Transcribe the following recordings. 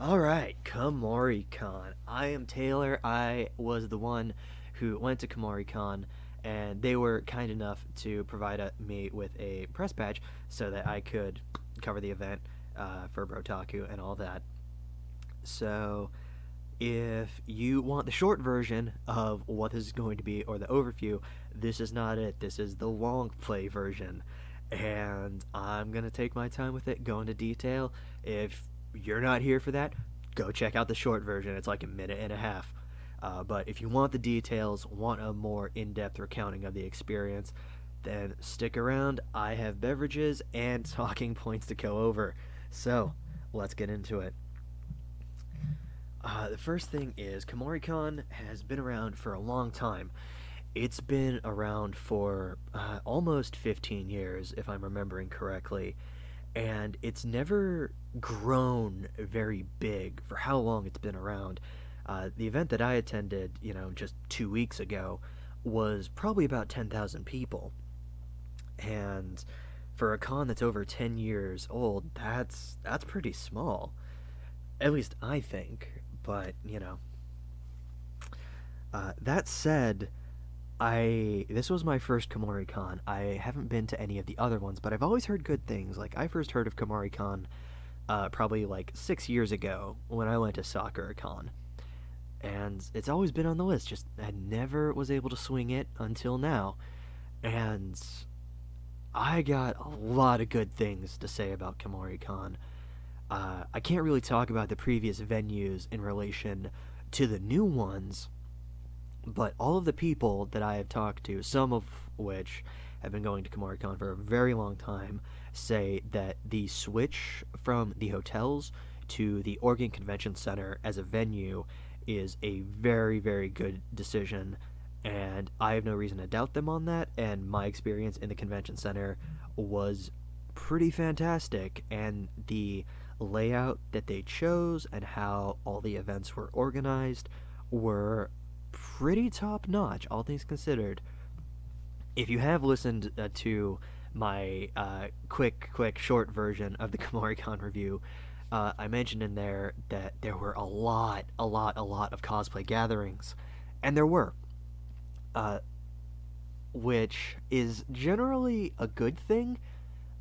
Alright, Kumoricon. I am Taylor. I was the one who went to Kumoricon, and they were kind enough to provide me with a press badge so that I could cover the event for Brotaku and all that. So, if you want the short version of what this is going to be, or the overview, this is not it. This is the long play version. And I'm going to take my time with it, go into detail. If you're not here for that, go check out the short version. It's like a minute and a half. But if you want the details, want a more in-depth recounting of the experience, then stick around. I have beverages and talking points to go over. So, let's get into it. The first thing is Kumoricon has been around for a long time. It's been around for almost 15 years, if I'm remembering correctly, and it's never grown very big for how long it's been around. The event that I attended, just 2 weeks ago, was probably about 10,000 people, and for a con that's over 10 years old, that's pretty small. At least I think. But that said, I this was my first Kumoricon. I haven't been to any of the other ones, but I've always heard good things. Like I first heard of Kumoricon probably like 6 years ago when I went to Sakuricon, and it's always been on the list. Just I never was able to swing it until now, and I got a lot of good things to say about Kumoricon. I can't really talk about the previous venues in relation to the new ones, but all of the people that I have talked to, some of which have been going to Kumoricon for a very long time, say that the switch from the hotels to the Oregon Convention Center as a venue is a very, very good decision, and I have no reason to doubt them on that, and my experience in the convention center was pretty fantastic, and the layout that they chose and how all the events were organized were pretty top notch, all things considered. If you have listened to my quick, short version of the Kumoricon review, I mentioned in there that there were a lot of cosplay gatherings, and there were, uh, which is generally a good thing,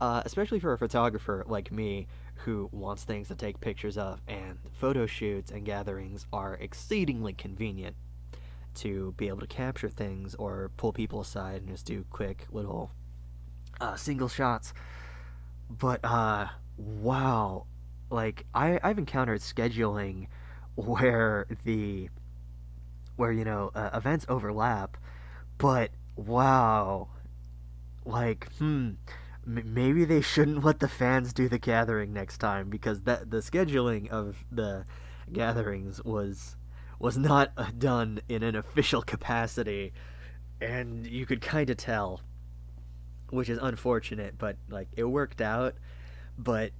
especially for a photographer like me who wants things to take pictures of, and photo shoots and gatherings are exceedingly convenient to be able to capture things or pull people aside and just do quick little single shots. But wow, like I've encountered scheduling where the where events overlap, but wow, like maybe they shouldn't let the fans do the gathering next time, because the scheduling of the gatherings was not done in an official capacity, and you could kind of tell, which is unfortunate, but like it worked out. But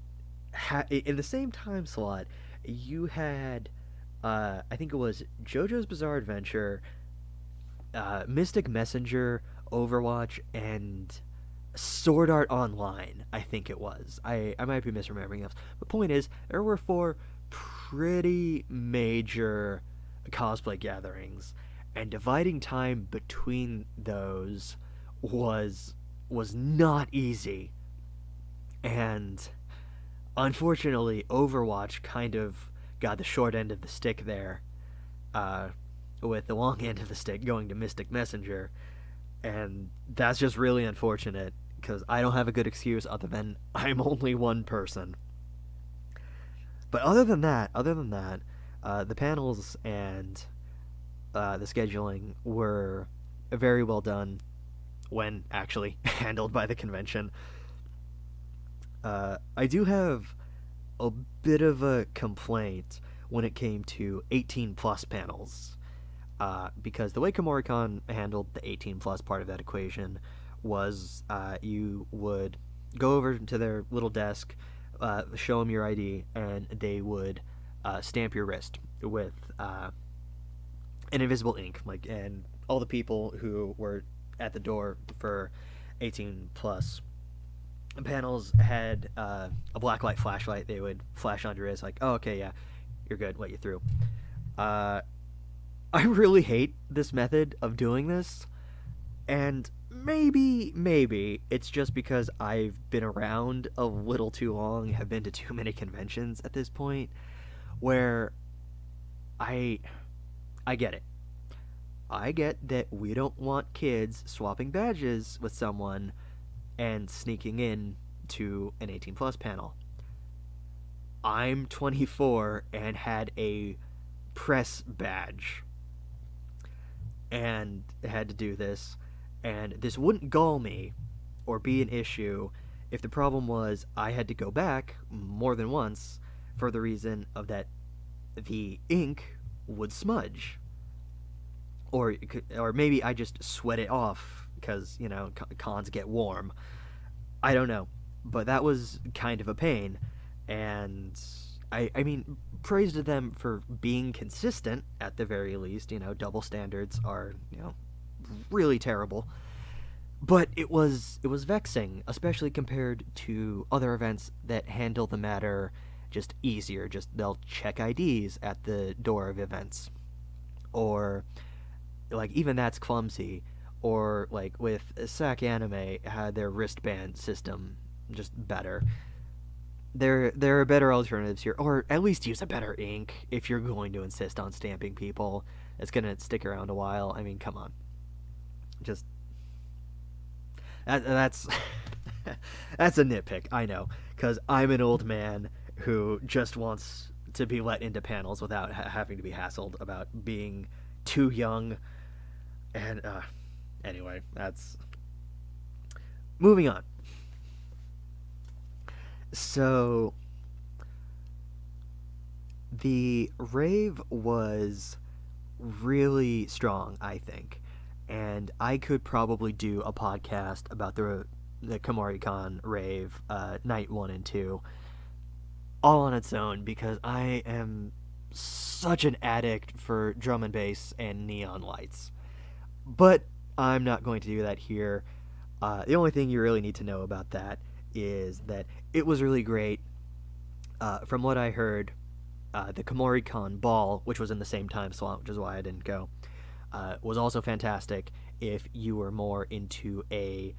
in the same time slot, you had I think it was JoJo's Bizarre Adventure, Mystic Messenger, Overwatch, and Sword Art Online, I think it was. I might be misremembering this. The point is, there were four pretty major cosplay gatherings, and dividing time between those was not easy. And unfortunately, Overwatch kind of got the short end of the stick there, uh, with the long end of the stick going to Mystic Messenger, and that's just really unfortunate because I don't have a good excuse other than I'm only one person. But other than that, the panels and the scheduling were very well done when actually handled by the convention. I do have a bit of a complaint when it came to 18 plus panels, because the way Komoricon handled the 18 plus part of that equation was you would go over to their little desk, show them your ID, and they would stamp your wrist with an invisible ink, like, and all the people who were at the door for 18 plus panels had a black light flashlight. They would flash on your wrist, like, oh, okay, yeah, you're good, let you through. Uh, I really hate this method of doing this, and maybe it's just because I've been around a little too long, have been to too many conventions at this point, where I I get it. I get that we don't want kids swapping badges with someone and sneaking in to an 18 plus panel. I'm 24 and had a press badge and had to do this, and this wouldn't gall me or be an issue if the problem was I had to go back more than once for the reason of that the ink would smudge, or maybe I just sweat it off because cons get warm. I don't know, but that was kind of a pain, and I mean, praise to them for being consistent at the very least. Double standards are really terrible, but it was vexing, especially compared to other events that handle the matter just easier. Just they'll check IDs at the door of events, or like even that's clumsy. Or like with SAC Anime had their wristband system just better. There are better alternatives here, or at least use a better ink if you're going to insist on stamping people. It's gonna stick around a while. I mean, come on, just that's that's a nitpick. I know, because I'm an old man who just wants to be let into panels without having to be hassled about being too young. And anyway, that's moving on. So the rave was really strong, I think, and I could probably do a podcast about the Kumoricon rave, night 1 and 2, all on its own, because I am such an addict for drum and bass and neon lights. But I'm not going to do that here. The only thing you really need to know about that is that it was really great. From what I heard, the Kumoricon ball, which was in the same time slot, which is why I didn't go, was also fantastic if you were more into a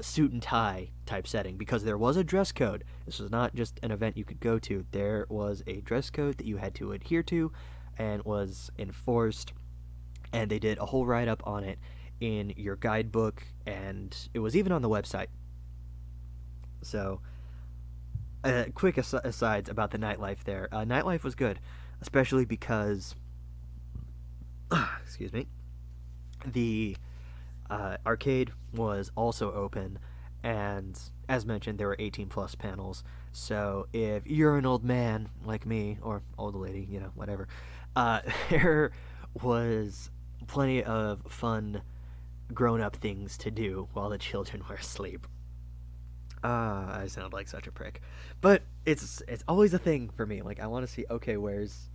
suit and tie type setting, because there was a dress code. This was not just an event you could go to. There was a dress code that you had to adhere to and was enforced, and they did a whole write-up on it in your guidebook, and it was even on the website. So, quick asides about the nightlife there. Nightlife was good, especially because, excuse me, the arcade was also open, and as mentioned, there were 18 plus panels. So if you're an old man like me, or old lady, whatever, there was plenty of fun grown-up things to do while the children were asleep. I sound like such a prick, but it's always a thing for me. Like, I want to see, okay, where's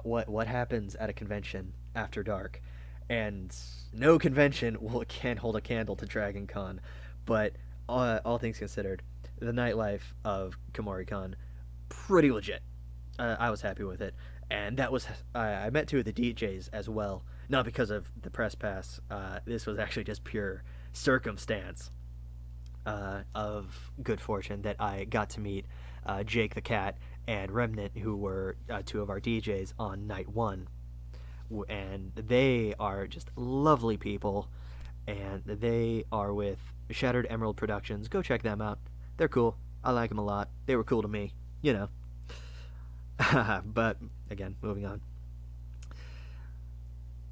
what happens at a convention after dark, and no convention can't hold a candle to Dragon Con, but all things considered, the nightlife of Kumoricon, pretty legit. I was happy with it, and that was I met 2 of the DJs as well, not because of the press pass. This was actually just pure circumstance of good fortune that I got to meet Jake the Cat and Remnant, who were 2 of our DJs on night 1, and they are just lovely people, and they are with Shattered Emerald Productions. Go check them out. They're cool. I like them a lot. They were cool to me, But again, moving on.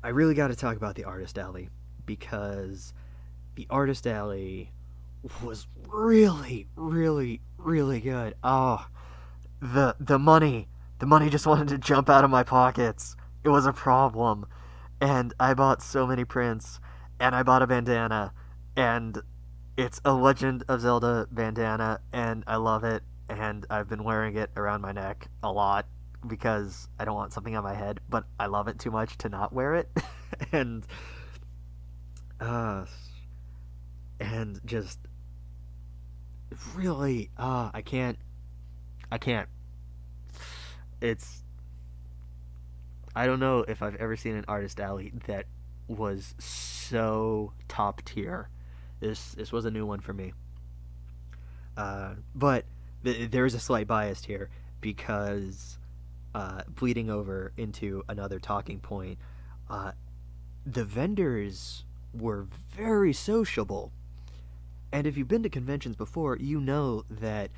I really got to talk about the Artist Alley, because the Artist Alley was really, really, really good. Oh, the money just wanted to jump out of my pockets. It was a problem, and I bought so many prints, and I bought a bandana, and it's a Legend of Zelda bandana, and I love it, and I've been wearing it around my neck a lot because I don't want something on my head, but I love it too much to not wear it. and just really I can't It's I don't know if I've ever seen an artist alley that was so top tier. This was a new one for me. But there is a slight bias here because bleeding over into another talking point, uh, the vendors were very sociable. And if you've been to conventions before, you know that,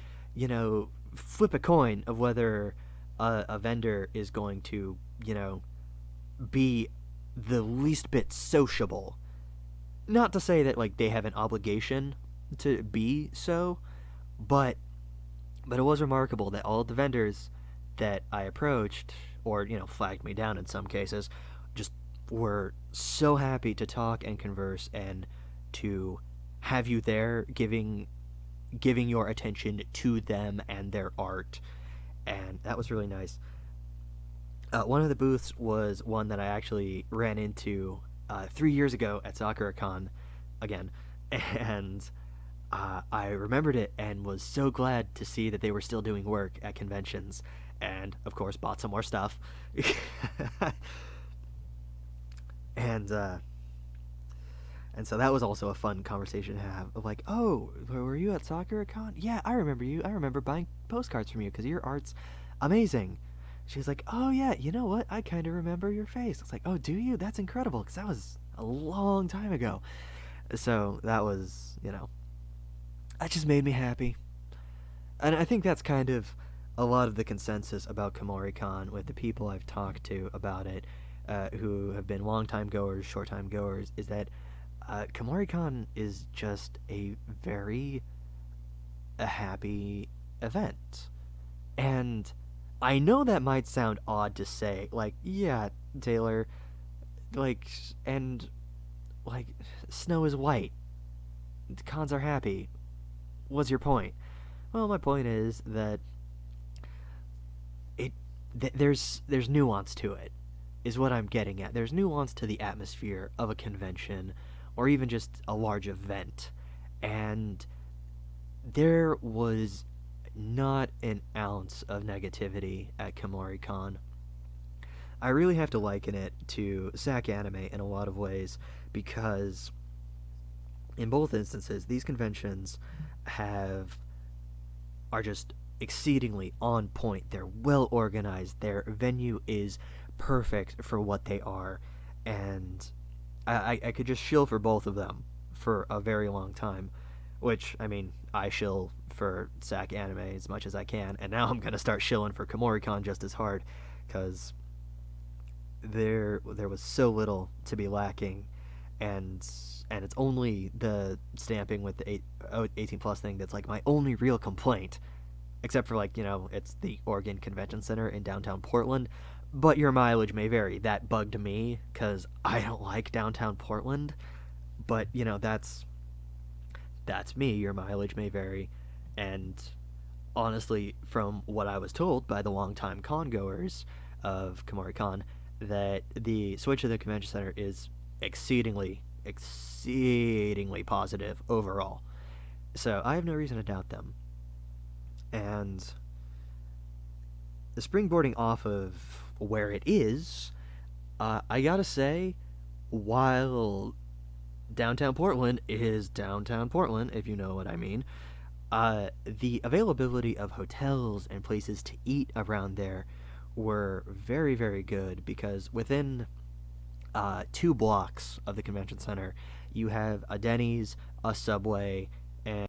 flip a coin of whether a vendor is going to, be the least bit sociable. Not to say that like they have an obligation to be so, but it was remarkable that all of the vendors that I approached, or flagged me down in some cases, just were so happy to talk and converse and to have you there, giving your attention to them and their art, and that was really nice. One of the booths was one that I actually ran into 3 years ago at SakuraCon again, and I remembered it and was so glad to see that they were still doing work at conventions, and of course bought some more stuff. and and so that was also a fun conversation to have. Of like, oh, were you at SakuraCon? Yeah, I remember you. I remember buying postcards from you because your art's amazing. She's like, oh yeah, you know what? I kind of remember your face. It's like, oh, do you? That's incredible because that was a long time ago. So that was, that just made me happy. And I think that's kind of a lot of the consensus about Kumoricon with the people I've talked to about it, who have been long time goers, short time goers, is that Kumoricon is just a happy event. And I know that might sound odd to say, like, yeah, Taylor, like, and, like, snow is white. Cons are happy. What's your point? Well, my point is that there's nuance to it, is what I'm getting at. There's nuance to the atmosphere of a convention, or even just a large event, and there was not an ounce of negativity at Kumoricon. I really have to liken it to SAC Anime in a lot of ways, because in both instances, these conventions are just exceedingly on point. They're well organized. Their venue is perfect for what they are, and I could just shill for both of them for a very long time. Which, I mean, I shill for SAC Anime as much as I can, and now I'm gonna start shilling for Kumoricon just as hard, because there was so little to be lacking, and it's only the stamping with the 18 plus thing that's like my only real complaint, except for like it's the Oregon Convention Center in downtown Portland, but your mileage may vary. That bugged me because I don't like downtown Portland, but that's me. Your mileage may vary, and honestly, from what I was told by the longtime con-goers of Kumoricon, that the switch to the convention center is exceedingly positive overall. So I have no reason to doubt them. And the springboarding off of where it is, I gotta say, while downtown Portland is downtown Portland, if you know what I mean, the availability of hotels and places to eat around there were very, very good, because within 2 blocks of the convention center, you have a Denny's, a Subway, and